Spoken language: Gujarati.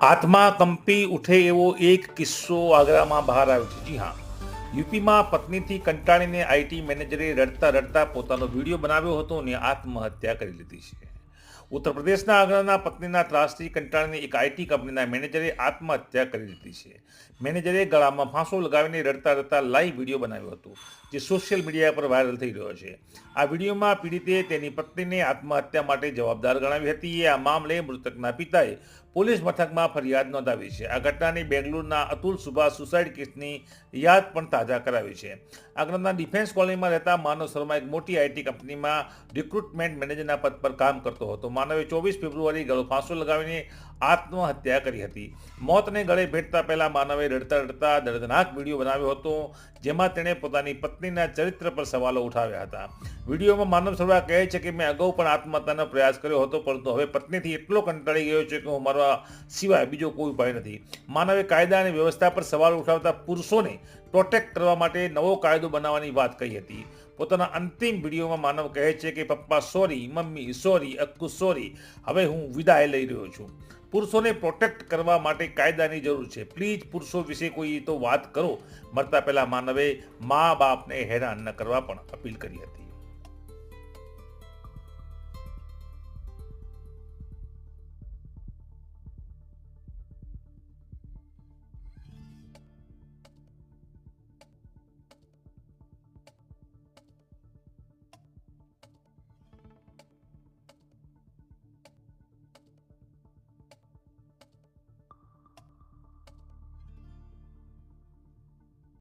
આત્મા કંપી ઉઠે એવો એક કિસ્સો આગ્રામાં બહાર આવ્યો છે. જી હા, યુપીમાં પત્નીથી કંટાળીને આઈટી મેનેજરે રડતા રડતા પોતાનો વિડીયો બનાવ્યો હતો અને આત્મહત્યા કરી લીધી છે. ઉત્તર પ્રદેશના આગ્રાના પત્નીના ત્રાસથી કંટાળીને એક આઈટી કંપનીના મેનેજરે આત્મહત્યા કરી લીધી છે. મેનેજરે ગળામાં ફાંસો લગાવીને રડતા રડતા લાઈવ વિડીયો બનાવ્યો હતો, જે સોશિયલ મીડિયા પર વાયરલ થઈ રહ્યો છે. આ વિડીયોમાં પીડિતે તેની પત્નીને આત્મહત્યા માટે જવાબદાર ગણાવી હતી. આ મામલે મૃતકના પિતાએ પોલીસ મથકમાં ફરિયાદ નોંધાવી છે. આ ઘટનાની બેંગ્લુરુના અતુલ સુભાષ સુસાઇડ કેસની યાદ પણ તાજા કરાવી છે. આગ્રાના ડિફેન્સ કોલોનીમાં રહેતા માનવ શર્મા એક મોટી આઈટી કંપનીમાં રિક્રુટમેન્ટ મેનેજરના પદ પર કામ કરતો હતો. માનવે 24 ફેબ્રુઆરી ગળો ફાંસો લગાવીને આત્મહત્યા કરી હતી. મોતને ગળે ભેટતા પહેલા માનવે રડતા રડતા દર્દનાક વિડીયો બનાવ્યો હતો, જેમાં તેણે પોતાની પત્નીના ચરિત્ર પર સવાલો ઉઠાવ્યા હતા. વિડીયોમાં માનવ શર્મા કહે છે કે મેં અગાઉ પણ આત્મહત્યાનો પ્રયાસ કર્યો હતો, પરંતુ હવે પત્નીથી એટલો કંટાળી ગયો છે કે હું મારવા સિવાય બીજો કોઈ ઉપાય નથી. માનવે કાયદા અને વ્યવસ્થા પર સવાલ ઉઠાવતા પુરુષોને પ્રોટેક્ટ કરવા માટે નવો કાયદો બનાવવાની વાત કહી હતી. પોતાના અંતિમ વિડીયોમાં માનવ કહે છે કે પપ્પા સોરી, મમ્મી સોરી, અક્કુ સોરી, હવે હું વિદાય લઈ રહ્યો છું. પુરુષોને પ્રોટેક્ટ કરવા માટે કાયદાની જરૂર છે. પ્લીઝ પુરુષો વિશે કોઈ તો વાત કરો. મરતા પહેલા માનવે મા બાપને હેરાન ન કરવા પણ અપીલ કરી હતી.